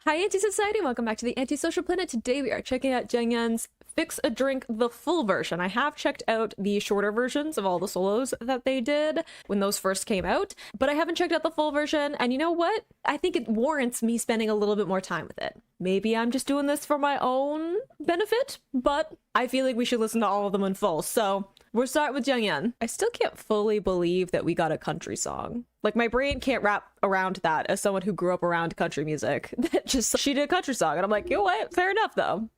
Hi Anti-Society, welcome back to the Antisocial Planet. Today we are checking out Jeongyeon's Fix a Drink, the full version. I have checked out the shorter versions of all the solos that they did when those first came out, but I haven't checked out the full version, and you know what? I think it warrants me spending a little bit more time with it. Maybe I'm just doing this for my own benefit, but I feel like we should listen to all of them in full, so we're starting with Jeongyeon. I still can't fully believe that we got a country song. Like, my brain can't wrap around that as someone who grew up around country music. That just, she did a country song, and I'm like, you know what? Fair enough, though.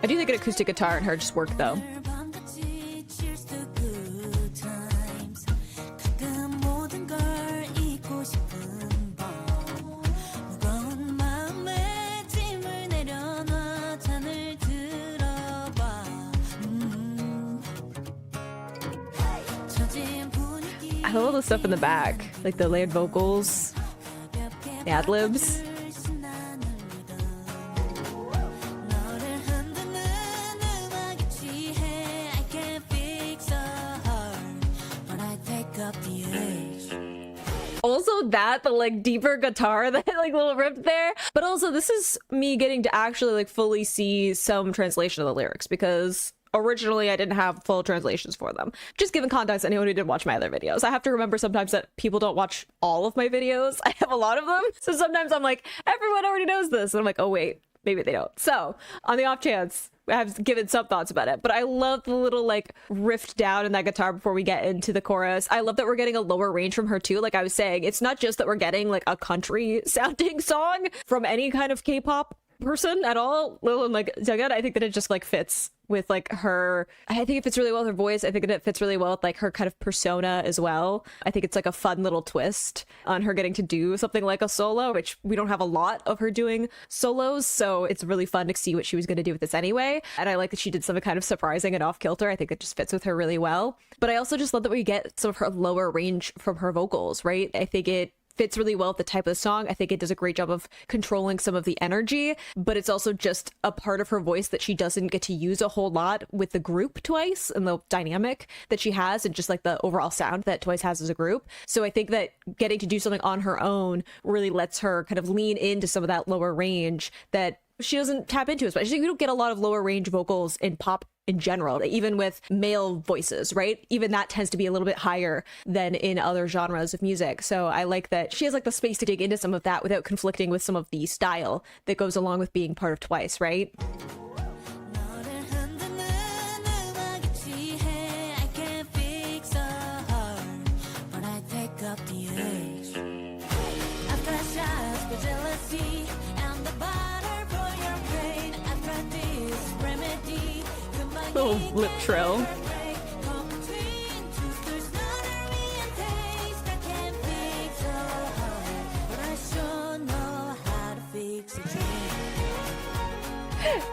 I do think an acoustic guitar and her just work, though. I love all the stuff in the back, like the layered vocals, the ad-libs. Also the like deeper guitar, that like little riff there. But also this is me getting to actually like fully see some translation of the lyrics, because originally I didn't have full translations for them. Just giving context to anyone who didn't watch my other videos. I have to remember sometimes that people don't watch all of my videos. I have a lot of them. So sometimes I'm like, everyone already knows this. And I'm like, oh wait, maybe they don't. So on the off chance, I've given some thoughts about it, but I love the little like riff down in that guitar before we get into the chorus. I love that we're getting a lower range from her too. Like I was saying, it's not just that we're getting like a country sounding song from any kind of K-pop person at all. Lil like Jeongyeon, I think that it just like fits with like her, I think it fits really well with her voice. I think that it fits really well with like her kind of persona as well. I think it's like a fun little twist on her getting to do something like a solo, which we don't have a lot of her doing solos, so it's really fun to see what she was going to do with this anyway. And I like that she did something kind of surprising and off kilter. I think it just fits with her really well. But I also just love that we get some of her lower range from her vocals, right? I think it fits really well with the type of song. I think it does a great job of controlling some of the energy, but it's also just a part of her voice that she doesn't get to use a whole lot with the group Twice, and the dynamic that she has, and just like the overall sound that Twice has as a group. So I think that getting to do something on her own really lets her kind of lean into some of that lower range that she doesn't tap into as much. I think we don't get a lot of lower range vocals in pop in general, even with male voices, right? Even that tends to be a little bit higher than in other genres of music. So I like that she has like the space to dig into some of that without conflicting with some of the style that goes along with being part of Twice, right? Little lip trill.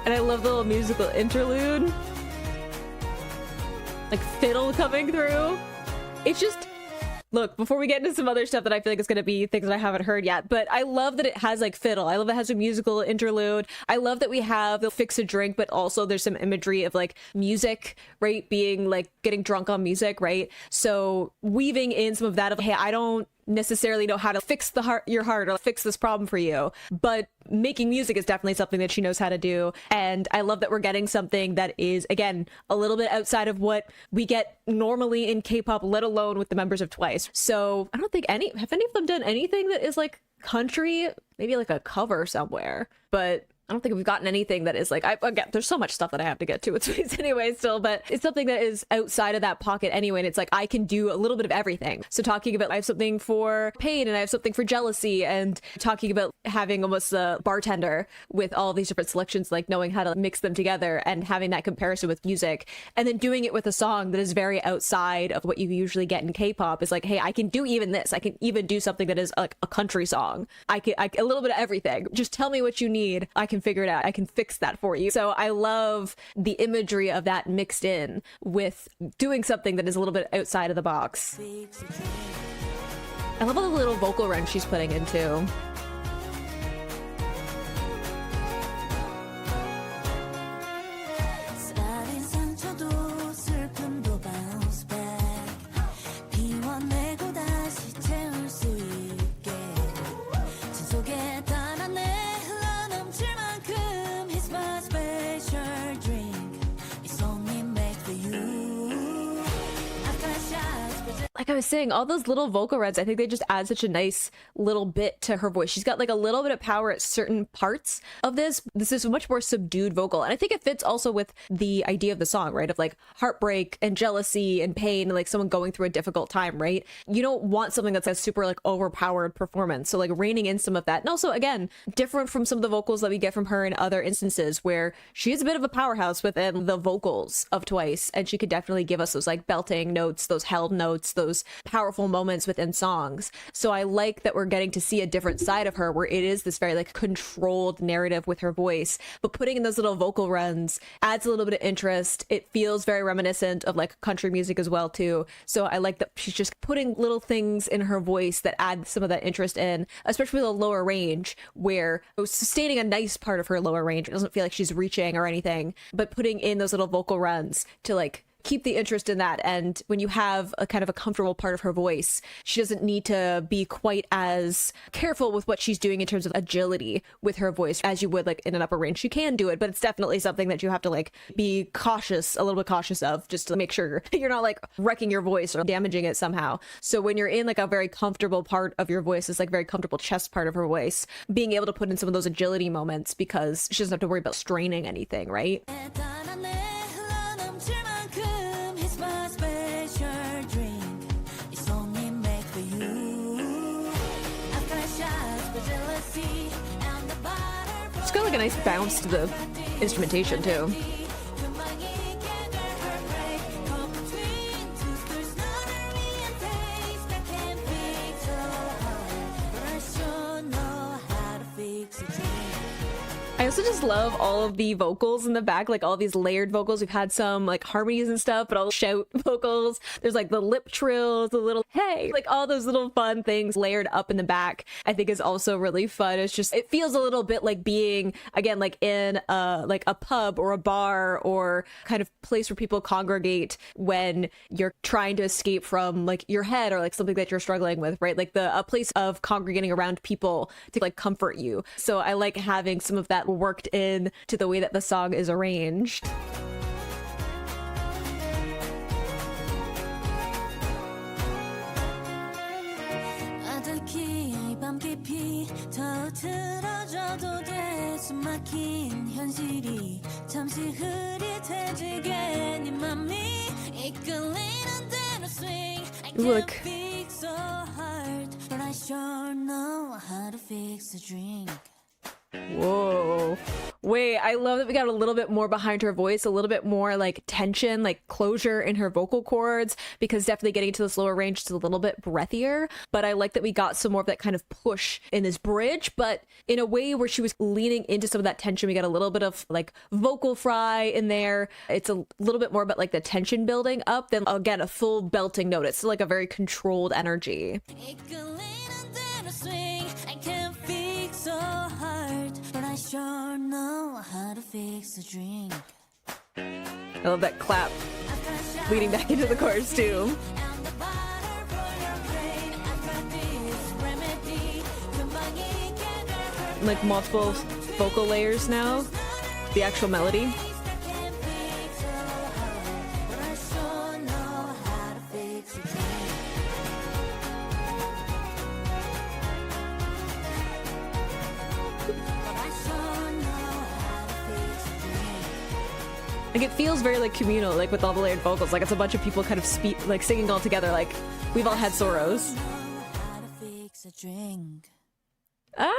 And I love the little musical interlude, like fiddle coming through. It's just, look, before we get into some other stuff that I feel like is going to be things that I haven't heard yet, but I love that it has like fiddle. I love that it has a musical interlude. I love that we have the Fix a Drink, but also there's some imagery of like music, right? Being like getting drunk on music, right? So weaving in some of that of, hey, I don't necessarily know how to fix your heart or fix this problem for you, but making music is definitely something that she knows how to do. And I love that we're getting something that is, again, a little bit outside of what we get normally in K-pop, let alone with the members of Twice. So I don't think have any of them done anything that is like country, maybe like a cover somewhere, but I don't think we've gotten anything that is like, again, there's so much stuff that I have to get to with Twice anyway still, but it's something that is outside of that pocket anyway, and it's like I can do a little bit of everything. So talking about, I have something for pain and I have something for jealousy, and talking about having almost a bartender with all these different selections, like knowing how to mix them together and having that comparison with music, and then doing it with a song that is very outside of what you usually get in K-pop is like, hey, I can do even this. I can even do something that is like a country song. I a little bit of everything. Just tell me what you need. I can figure it out. I can fix that for you. So I love the imagery of that mixed in with doing something that is a little bit outside of the box. I love all the little vocal runs she's putting into. like I was saying, all those little vocal reds, I think they just add such a nice little bit to her voice. She's got like a little bit of power at certain parts of this. This is a much more subdued vocal. And I think it fits also with the idea of the song, right? Of like heartbreak and jealousy and pain and like someone going through a difficult time, right? You don't want something that's a super like overpowered performance. So like reining in some of that. And also, again, different from some of the vocals that we get from her in other instances where she is a bit of a powerhouse within the vocals of Twice. And she could definitely give us those like belting notes, those held notes, those powerful moments within songs. So I like that we're getting to see a different side of her where it is this very like controlled narrative with her voice, but putting in those little vocal runs adds a little bit of interest. It feels very reminiscent of like country music as well too. So I like that she's just putting little things in her voice that add some of that interest in, especially with a lower range where sustaining a nice part of her lower range. It doesn't feel like she's reaching or anything, but putting in those little vocal runs to like keep the interest in that. And when you have a kind of a comfortable part of her voice, she doesn't need to be quite as careful with what she's doing in terms of agility with her voice as you would like in an upper range. She can do it, but it's definitely something that you have to like be cautious, a little bit cautious of, just to make sure you're not like wrecking your voice or damaging it somehow. So when you're in like a very comfortable part of your voice, it's like very comfortable chest part of her voice, being able to put in some of those agility moments because she doesn't have to worry about straining anything, right? It's got like a nice bounce to the instrumentation too. I also just love all of the vocals in the back, like all these layered vocals. We've had some like harmonies and stuff, but all shout vocals. There's like the lip trills, the little hey, like all those little fun things layered up in the back, I think is also really fun. It's just, it feels a little bit like being, again, like in a pub or a bar or kind of place where people congregate when you're trying to escape from like your head or like something that you're struggling with, right? Like a place of congregating around people to like comfort you. So I like having some of that worked in to the way that the song is arranged. Look. Whoa. Wait, I love that we got a little bit more behind her voice, a little bit more like tension, like closure in her vocal cords, because definitely getting to this lower range is a little bit breathier. But I like that we got some more of that kind of push in this bridge, but in a way where she was leaning into some of that tension. We got a little bit of like vocal fry in there. It's a little bit more about like the tension building up than, again, a full belting note. It's like a very controlled energy. I sure know how to fix a drink. I love that clap leading back into the chorus too. Like multiple vocal layers now, the actual melody. Like it feels very like communal, like with all the layered vocals, like it's a bunch of people kind of like singing all together, like we've all had sorrows. Ah!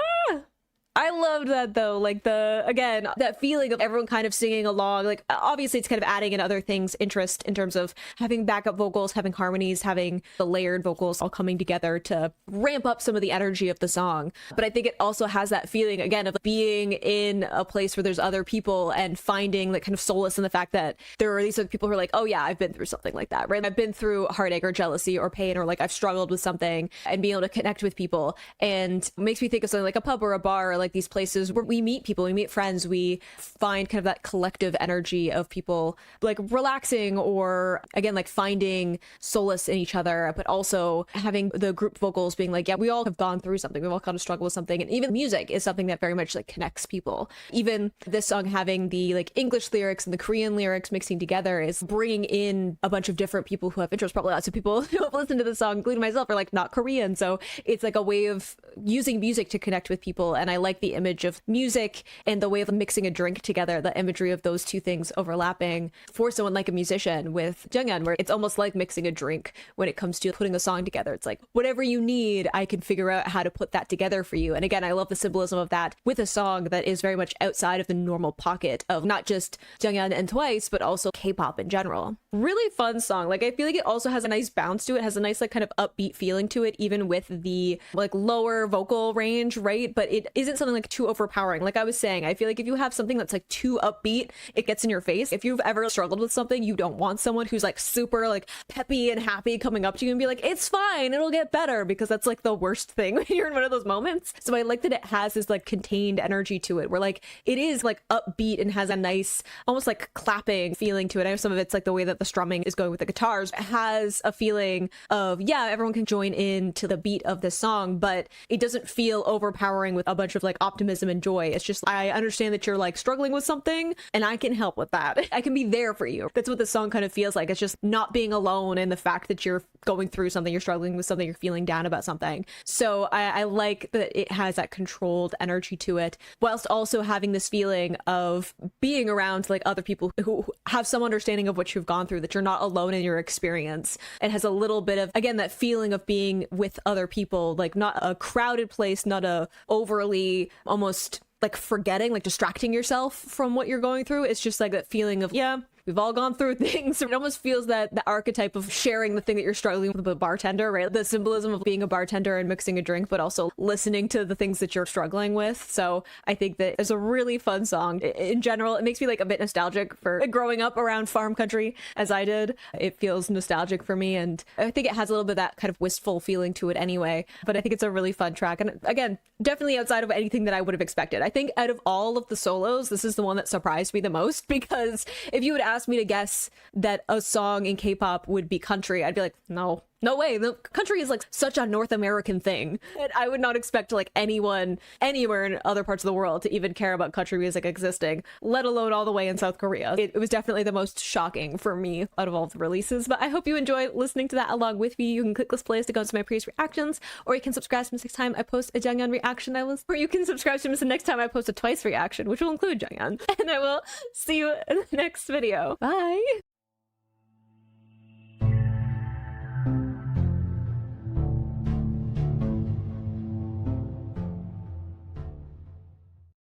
I loved that though, like again, that feeling of everyone kind of singing along. Like obviously it's kind of adding in other things interest in terms of having backup vocals, having harmonies, having the layered vocals all coming together to ramp up some of the energy of the song. But I think it also has that feeling again of being in a place where there's other people and finding like kind of solace in the fact that there are these other people who are like, oh yeah, I've been through something like that, right? I've been through heartache or jealousy or pain, or like I've struggled with something, and being able to connect with people. And it makes me think of something like a pub or a bar, or like these places where we meet people, we meet friends, we find kind of that collective energy of people like relaxing, or again, like finding solace in each other, but also having the group vocals being like, yeah, we all have gone through something, we've all kind of struggled with something. And even music is something that very much like connects people. Even this song having the like English lyrics and the Korean lyrics mixing together is bringing in a bunch of different people who have interests. Probably lots of people who have listened to the song, including myself, are like not Korean, so it's like a way of using music to connect with people. And I like the image of music and the way of mixing a drink together, the imagery of those two things overlapping for someone like a musician with Jeongyeon, where it's almost like mixing a drink when it comes to putting a song together. It's like whatever you need, I can figure out how to put that together for you. And again, I love the symbolism of that with a song that is very much outside of the normal pocket of not just Jeongyeon and Twice, but also K-pop in general. Really fun song. Like I feel like it also has a nice bounce to it, has a nice like kind of upbeat feeling to it, even with the like lower vocal range, right? But it isn't something like too overpowering. Like I was saying, I feel like if you have something that's like too upbeat, it gets in your face. If you've ever struggled with something, you don't want someone who's like super like peppy and happy coming up to you and be like, it's fine, it'll get better, because that's like the worst thing when you're in one of those moments. So I like that it has this like contained energy to it, where like it is like upbeat and has a nice almost like clapping feeling to it. I know some of it's like the way that the strumming is going with the guitars. It has a feeling of, yeah, everyone can join in to the beat of this song, but it doesn't feel overpowering with a bunch of like optimism and joy. It's just, I understand that you're like struggling with something and I can help with that. I can be there for you. That's what the song kind of feels like. It's just not being alone in the fact that you're going through something, you're struggling with something, you're feeling down about something. So I like that it has that controlled energy to it, whilst also having this feeling of being around like other people who have some understanding of what you've gone through, that you're not alone in your experience. It has a little bit of, again, that feeling of being with other people, like not a crowded place, not a overly almost like forgetting, like distracting yourself from what you're going through. It's just like that feeling of, yeah, we've all gone through things. It almost feels that the archetype of sharing the thing that you're struggling with a bartender, right? The symbolism of being a bartender and mixing a drink, but also listening to the things that you're struggling with. So I think that it's a really fun song. In general, it makes me like a bit nostalgic for growing up around farm country as I did. It feels nostalgic for me. And I think it has a little bit of that kind of wistful feeling to it anyway. But I think it's a really fun track. And again, definitely outside of anything that I would have expected. I think out of all of the solos, this is the one that surprised me the most, because if you would ask me to guess that a song in K-pop would be country, I'd be like, no way. The country is like such a North American thing, and I would not expect like anyone anywhere in other parts of the world to even care about country music existing, let alone all the way in South Korea. It was definitely the most shocking for me out of all the releases. But I hope you enjoy listening to that along with me. You can click this playlist to go into my previous reactions, or you can subscribe to me the next time I post a Jeongyeon reaction, or you can subscribe to me the next time I post a Twice reaction, which will include Jeongyeon. And I will see you in the next video. Bye.